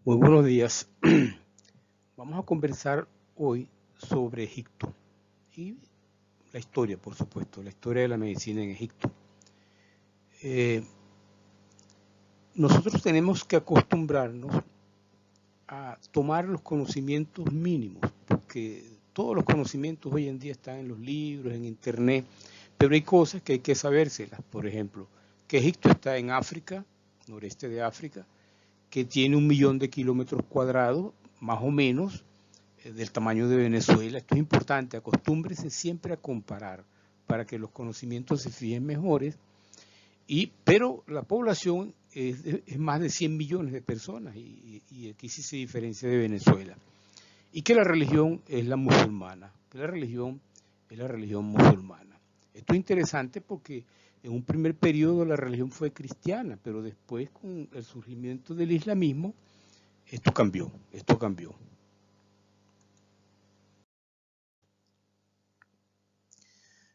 Muy buenos días. Vamos a conversar hoy sobre Egipto y la historia, por supuesto, la historia de la medicina en Egipto. Nosotros tenemos que acostumbrarnos a tomar los conocimientos mínimos, porque todos los conocimientos hoy en día están en los libros, en internet, pero hay cosas que hay que sabérselas. Por ejemplo, que Egipto está en África, noreste de África, que tiene 1 millón de kilómetros cuadrados, más o menos, del tamaño de Venezuela. Esto es importante, acostúmbrese siempre a comparar para que los conocimientos se fijen mejores. Pero la población es más de 100 millones de personas y aquí sí se diferencia de Venezuela. Y que la religión es la musulmana, que la religión es la religión musulmana. Esto es interesante porque en un primer periodo la religión fue cristiana, pero después con el surgimiento del islamismo, esto cambió.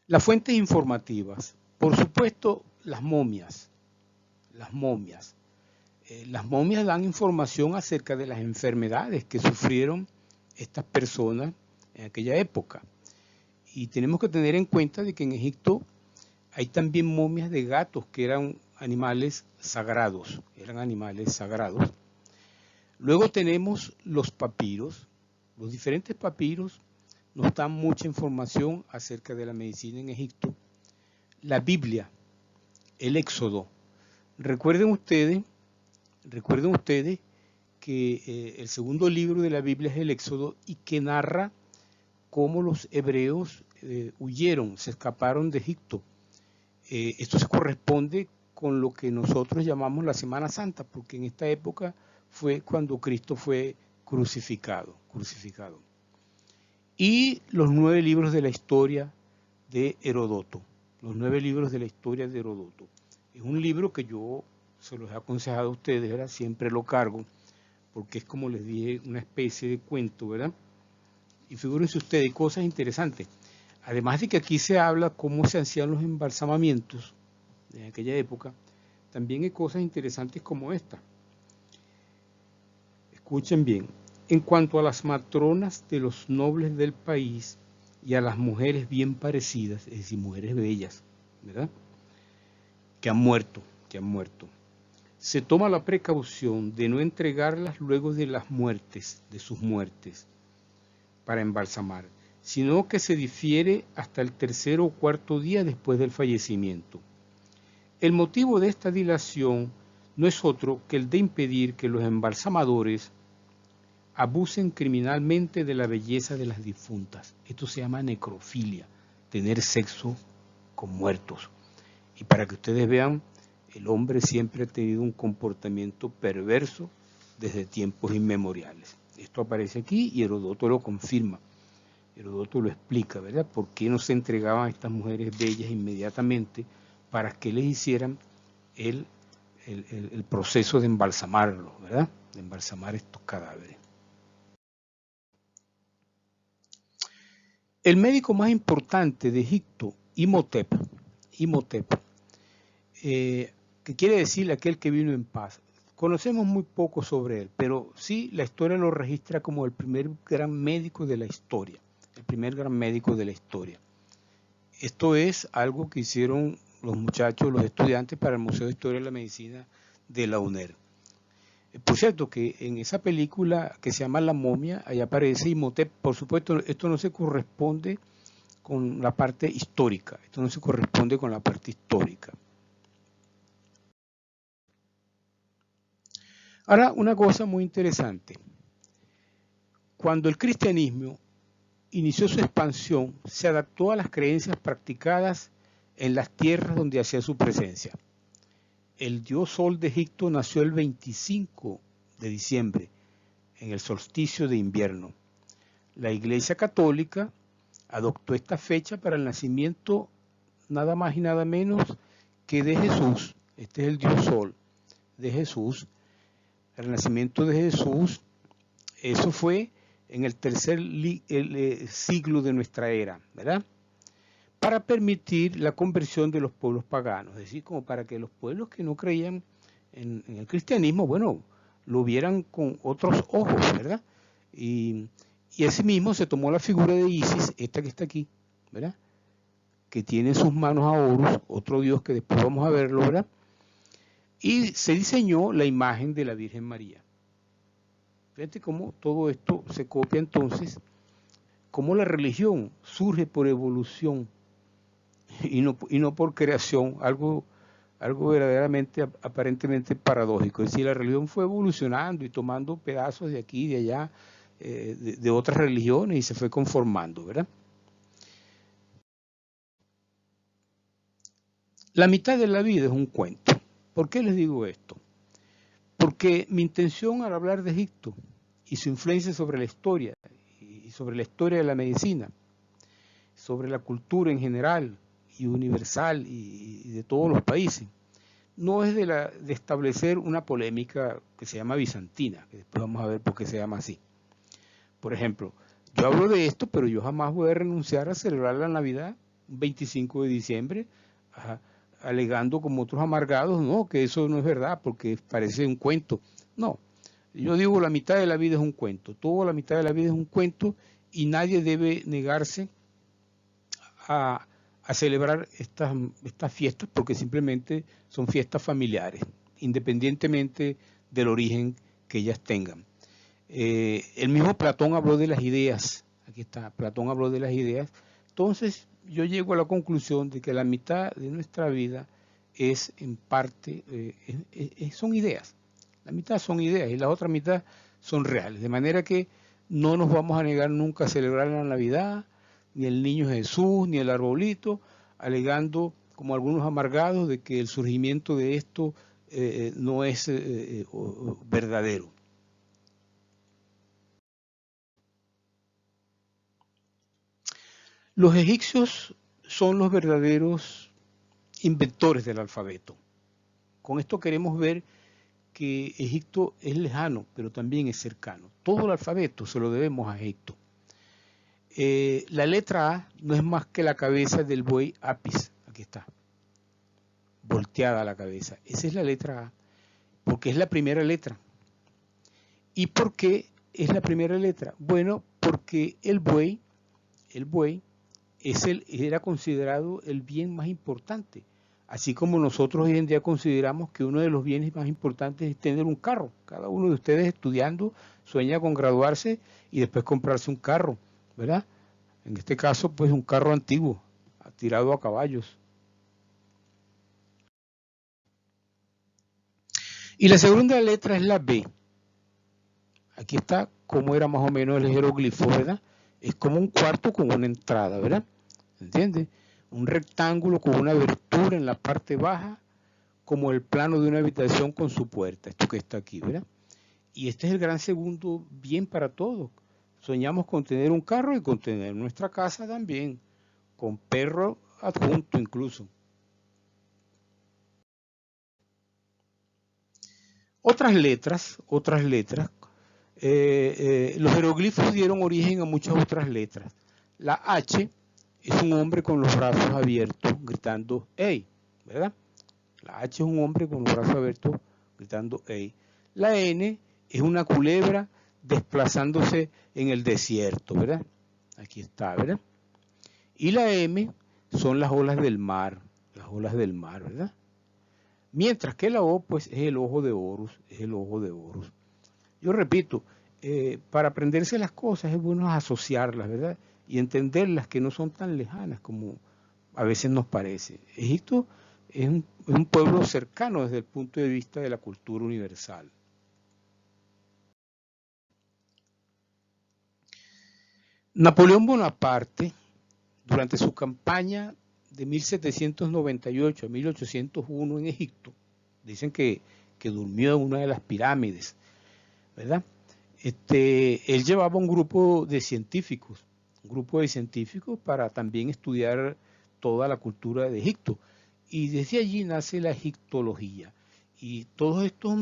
Las fuentes informativas, por supuesto, las momias. Las momias. Las momias dan información acerca de las enfermedades que sufrieron estas personas en aquella época. Y tenemos que tener en cuenta de que en Egipto hay también momias de gatos que eran animales sagrados. Luego tenemos los papiros. Los diferentes papiros nos dan mucha información acerca de la medicina en Egipto. La Biblia, el Éxodo. Recuerden ustedes que el segundo libro de la Biblia es el Éxodo y que narra cómo los hebreos huyeron, se escaparon de Egipto. Esto se corresponde con lo que nosotros llamamos la Semana Santa, porque en esta época fue cuando Cristo fue crucificado. Y los 9 libros de la historia de Herodoto. Es un libro que yo se los he aconsejado a ustedes, ¿verdad? Siempre lo cargo, porque es, como les dije, una especie de cuento, ¿verdad? Y figúrense ustedes, cosas interesantes. Además de que aquí se habla cómo se hacían los embalsamamientos en aquella época, también hay cosas interesantes como esta. Escuchen bien. En cuanto a las matronas de los nobles del país y a las mujeres bien parecidas, es decir, mujeres bellas, ¿verdad? Que han muerto. Se toma la precaución de no entregarlas luego de sus muertes, para embalsamar, sino que se difiere hasta el 3.er o 4.er día después del fallecimiento. El motivo de esta dilación no es otro que el de impedir que los embalsamadores abusen criminalmente de la belleza de las difuntas. Esto se llama necrofilia, tener sexo con muertos. Y para que ustedes vean, el hombre siempre ha tenido un comportamiento perverso desde tiempos inmemoriales. Esto aparece aquí y Herodoto lo confirma. Herodoto lo explica, ¿verdad? ¿Por qué no se entregaban a estas mujeres bellas inmediatamente para que les hicieran el proceso de embalsamarlos, ¿verdad? De embalsamar estos cadáveres. El médico más importante de Egipto, Imhotep, que quiere decir aquel que vino en paz. Conocemos muy poco sobre él, pero sí la historia lo registra como el primer gran médico de la historia. Esto es algo que hicieron los muchachos, los estudiantes para el Museo de Historia de la Medicina de la UNER. Por cierto, que en esa película que se llama La momia, ahí aparece Imhotep. Por supuesto, esto no se corresponde con la parte histórica. Ahora, una cosa muy interesante. Cuando el cristianismo inició su expansión, se adaptó a las creencias practicadas en las tierras donde hacía su presencia. El dios Sol de Egipto nació el 25 de diciembre, en el solsticio de invierno. La Iglesia Católica adoptó esta fecha para el nacimiento nada más y nada menos que de Jesús. Este es el dios Sol de Jesús. El nacimiento de Jesús, eso fue en el tercer siglo de nuestra era, ¿verdad? Para permitir la conversión de los pueblos paganos, es decir, como para que los pueblos que no creían en el cristianismo, bueno, lo vieran con otros ojos, ¿verdad? Y asimismo se tomó la figura de Isis, esta que está aquí, ¿verdad? Que tiene en sus manos a Horus, otro dios que después vamos a verlo, ¿verdad? Y se diseñó la imagen de la Virgen María. Fíjate cómo todo esto se copia entonces, cómo la religión surge por evolución y no por creación, algo verdaderamente aparentemente paradójico. Es decir, la religión fue evolucionando y tomando pedazos de aquí y de allá, de otras religiones, y se fue conformando, ¿verdad? La mitad de la vida es un cuento. ¿Por qué les digo esto? Porque mi intención al hablar de Egipto y su influencia sobre la historia y sobre la historia de la medicina, sobre la cultura en general y universal y de todos los países, no es de establecer una polémica que se llama bizantina, que después vamos a ver por qué se llama así. Por ejemplo, yo hablo de esto, pero yo jamás voy a renunciar a celebrar la Navidad, un 25 de diciembre, alegando como otros amargados, no, que eso no es verdad, porque parece un cuento. No, yo digo la mitad de la vida es un cuento, toda la mitad de la vida es un cuento y nadie debe negarse a celebrar estas fiestas porque simplemente son fiestas familiares, independientemente del origen que ellas tengan. El mismo Platón habló de las ideas, aquí está, Platón habló de las ideas, entonces yo llego a la conclusión de que la mitad de nuestra vida es en parte, son ideas, la mitad son ideas y la otra mitad son reales, de manera que no nos vamos a negar nunca a celebrar la Navidad, ni el niño Jesús, ni el arbolito, alegando como algunos amargados de que el surgimiento de esto no es verdadero. Los egipcios son los verdaderos inventores del alfabeto. Con esto queremos ver que Egipto es lejano, pero también es cercano. Todo el alfabeto se lo debemos a Egipto. La letra A no es más que la cabeza del buey Apis, aquí está, volteada la cabeza. Esa es la letra A, porque es la primera letra. ¿Y por qué es la primera letra? Bueno, porque el buey era considerado el bien más importante, así como nosotros hoy en día consideramos que uno de los bienes más importantes es tener un carro. Cada uno de ustedes estudiando sueña con graduarse y después comprarse un carro, ¿verdad? En este caso, pues un carro antiguo, tirado a caballos. Y la segunda letra es la B. Aquí está cómo era más o menos el jeroglifo, ¿verdad? Es como un cuarto con una entrada, ¿verdad? ¿Entiendes? Un rectángulo con una abertura en la parte baja, como el plano de una habitación con su puerta, esto que está aquí, ¿verdad? Y este es el gran segundo bien para todos. Soñamos con tener un carro y con tener nuestra casa también, con perro adjunto incluso. Otras letras, los jeroglifos dieron origen a muchas otras letras. La H es un hombre con los brazos abiertos gritando ¡Ey! ¿Verdad? La H es un hombre con los brazos abiertos gritando ¡Ey! La N es una culebra desplazándose en el desierto, ¿verdad? Aquí está, ¿verdad? Y la M son las olas del mar, ¿verdad? Mientras que la O, pues, es el ojo de Horus, Yo repito, para aprenderse las cosas es bueno asociarlas, ¿verdad? Y entenderlas que no son tan lejanas como a veces nos parece. Egipto es un pueblo cercano desde el punto de vista de la cultura universal. Napoleón Bonaparte, durante su campaña de 1798 a 1801 en Egipto, dicen que durmió en una de las pirámides, ¿verdad? Él llevaba un grupo de científicos para también estudiar toda la cultura de Egipto. Y desde allí nace la egiptología. Y todo esto,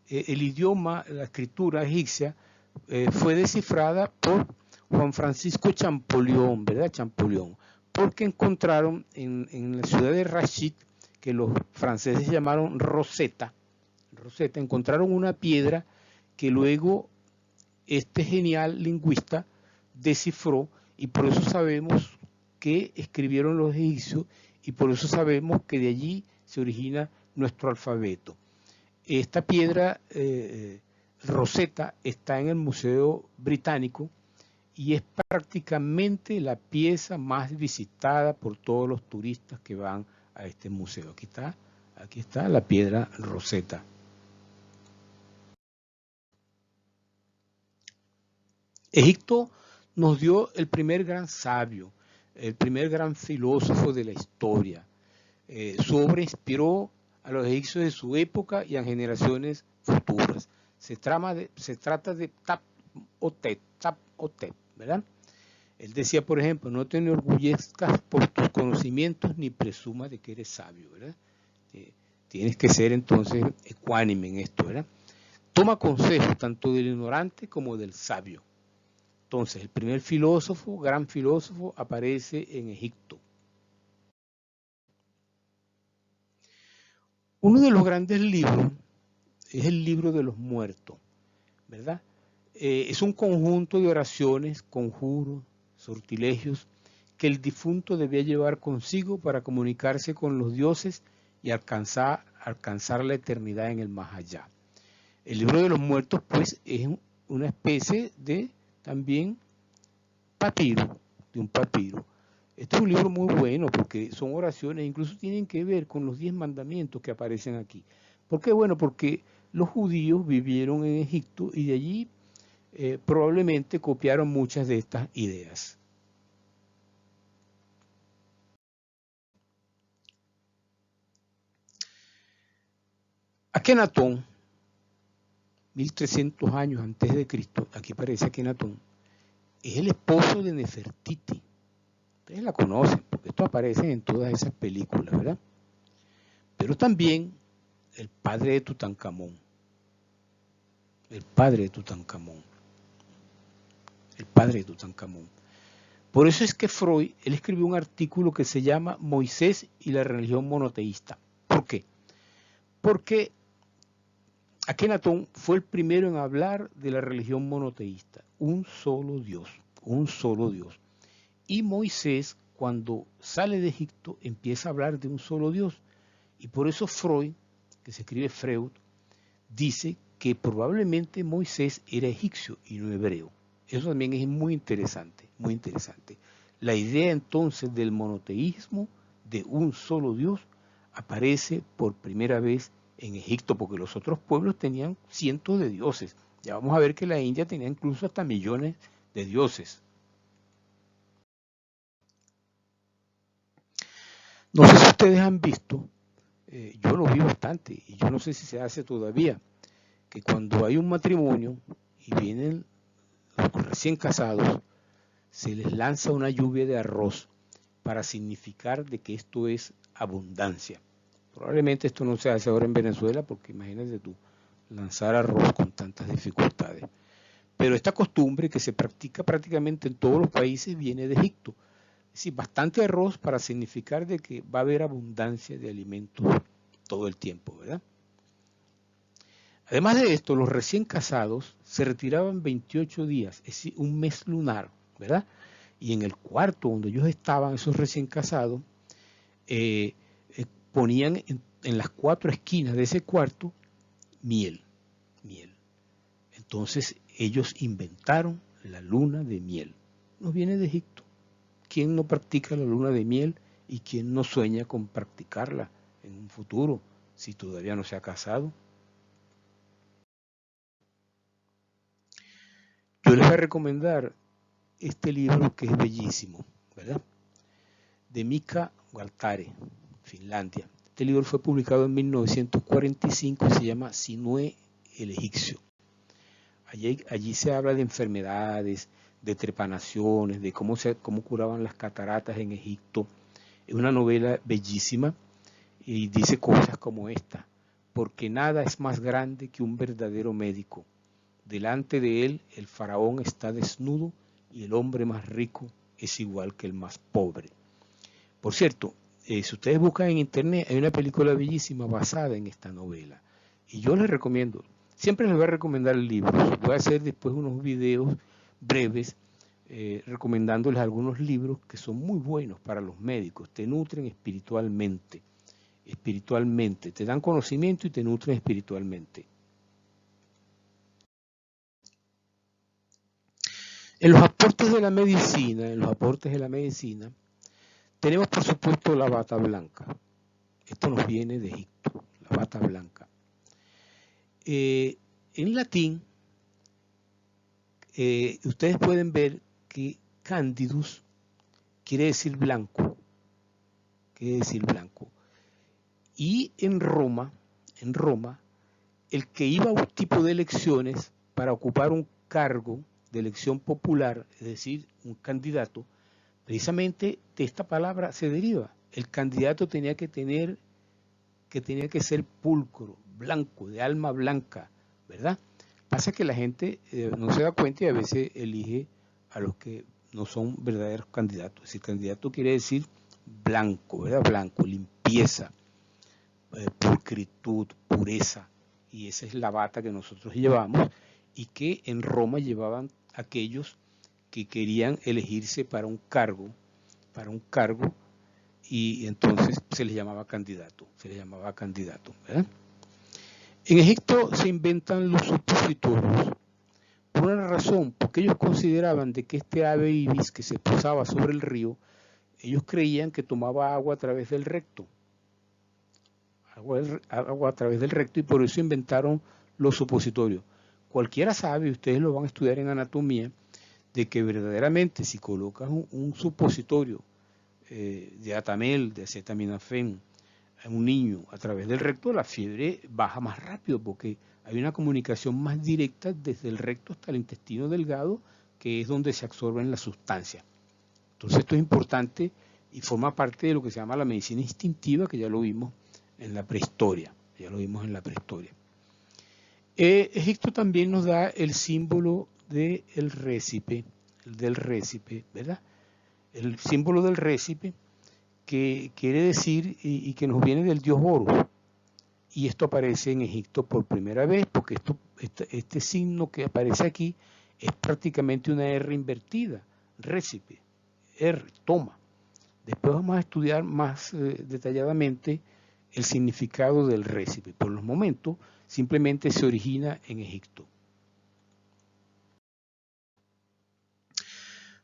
el idioma, la escritura egipcia, fue descifrada por Juan Francisco Champollion, ¿verdad? Champollion, porque encontraron en la ciudad de Rashid, que los franceses llamaron Rosetta, encontraron una piedra que luego este genial lingüista descifró, y por eso sabemos que escribieron los egipcios y por eso sabemos que de allí se origina nuestro alfabeto. Esta piedra Rosetta está en el Museo Británico y es prácticamente la pieza más visitada por todos los turistas que van a este museo. Aquí está la piedra Rosetta. Egipto nos dio el primer gran sabio, el primer gran filósofo de la historia. Su obra inspiró a los egipcios de su época y a generaciones futuras. Se trata de Tap-Hotep, ¿verdad? Él decía, por ejemplo, no te enorgullezcas por tus conocimientos ni presumas de que eres sabio, ¿verdad? Tienes que ser entonces ecuánime en esto, ¿verdad? Toma consejos tanto del ignorante como del sabio. Entonces, el primer filósofo, gran filósofo, aparece en Egipto. Uno de los grandes libros es el libro de los muertos, ¿verdad? Es un conjunto de oraciones, conjuros, sortilegios que el difunto debía llevar consigo para comunicarse con los dioses y alcanzar la eternidad en el más allá. El libro de los muertos, pues, es una especie de también papiro, de un papiro. Este es un libro muy bueno porque son oraciones, incluso tienen que ver con los 10 mandamientos que aparecen aquí. ¿Por qué? Bueno, porque los judíos vivieron en Egipto y de allí probablemente copiaron muchas de estas ideas. Akenatón, 1300 años antes de Cristo, aquí aparece Akenatón, es el esposo de Nefertiti. Ustedes la conocen, porque esto aparece en todas esas películas, ¿verdad? Pero también el padre de Tutankamón. El padre de Tutankamón. El padre de Tutankamón. Por eso es que Freud, él escribió un artículo que se llama Moisés y la religión monoteísta. ¿Por qué? Porque Akenatón fue el primero en hablar de la religión monoteísta. Un solo Dios, un solo Dios. Y Moisés, cuando sale de Egipto, empieza a hablar de un solo Dios. Y por eso Freud, que se escribe Freud, dice que probablemente Moisés era egipcio y no hebreo. Eso también es muy interesante, muy interesante. La idea entonces del monoteísmo, de un solo Dios, aparece por primera vez en Egipto, porque los otros pueblos tenían cientos de dioses. Ya vamos a ver que la India tenía incluso hasta millones de dioses. No sé si ustedes han visto, yo lo vi bastante, y yo no sé si se hace todavía, que cuando hay un matrimonio y vienen los recién casados, se les lanza una lluvia de arroz para significar de que esto es abundancia. Probablemente esto no se hace ahora en Venezuela porque imagínate tú, lanzar arroz con tantas dificultades. Pero esta costumbre que se practica prácticamente en todos los países viene de Egipto. Es decir, bastante arroz para significar de que va a haber abundancia de alimentos todo el tiempo, ¿verdad? Además de esto, los recién casados se retiraban 28 días, es decir, un mes lunar, ¿verdad? Y en el cuarto donde ellos estaban, esos recién casados, ponían en las 4 esquinas de ese cuarto miel. Entonces ellos inventaron la luna de miel. Nos viene de Egipto. ¿Quién no practica la luna de miel y quién no sueña con practicarla en un futuro si todavía no se ha casado? Yo les voy a recomendar este libro que es bellísimo, ¿verdad? De Mika Waltari, Finlandia. Este libro fue publicado en 1945 y se llama Sinuhe el egipcio. Allí se habla de enfermedades, de trepanaciones, de cómo curaban las cataratas en Egipto. Es una novela bellísima y dice cosas como esta: porque nada es más grande que un verdadero médico. Delante de él el faraón está desnudo y el hombre más rico es igual que el más pobre. Por cierto, si ustedes buscan en internet, hay una película bellísima basada en esta novela. Y yo les recomiendo, Siempre les voy a recomendar libros. Voy a hacer después unos videos breves recomendándoles algunos libros que son muy buenos para los médicos. Te nutren espiritualmente. Espiritualmente. Te dan conocimiento y te nutren espiritualmente. En los aportes de la medicina, tenemos por supuesto la bata blanca. Esto nos viene de Egipto, la bata blanca. En latín, ustedes pueden ver que candidus quiere decir blanco. Y en Roma, el que iba a un tipo de elecciones para ocupar un cargo de elección popular, es decir, un candidato, precisamente de esta palabra se deriva. El candidato tenía que ser pulcro, blanco, de alma blanca, ¿verdad? Pasa que la gente no se da cuenta y a veces elige a los que no son verdaderos candidatos. Si candidato quiere decir blanco, ¿verdad? Blanco, limpieza, pulcritud, pureza. Y esa es la bata que nosotros llevamos y que en Roma llevaban aquellos que querían elegirse para un cargo, y entonces se les llamaba candidato, ¿verdad? En Egipto se inventan los supositorios por una razón, porque ellos consideraban de que este ave ibis que se posaba sobre el río, ellos creían que tomaba agua a través del recto, agua a través del recto, y por eso inventaron los supositorios. Cualquiera sabe, ustedes lo van a estudiar en anatomía, de que verdaderamente si colocas un supositorio de Atamel, de acetaminofén, a un niño a través del recto, la fiebre baja más rápido porque hay una comunicación más directa desde el recto hasta el intestino delgado, que es donde se absorben las sustancias. Entonces esto es importante y forma parte de lo que se llama la medicina instintiva, que ya lo vimos en la prehistoria. Egipto también nos da el símbolo del récipe, ¿verdad? El símbolo del récipe, que quiere decir y que nos viene del dios Horus. Y esto aparece en Egipto por primera vez, porque este signo que aparece aquí es prácticamente una R invertida, récipe, R, toma. Después vamos a estudiar más detalladamente el significado del récipe. Por los momentos, simplemente se origina en Egipto.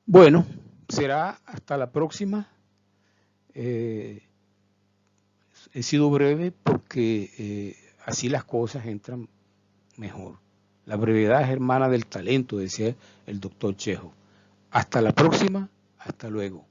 Bueno, será hasta la próxima. He sido breve porque así las cosas entran mejor. La brevedad es hermana del talento, decía el doctor Chejo. Hasta la próxima, hasta luego.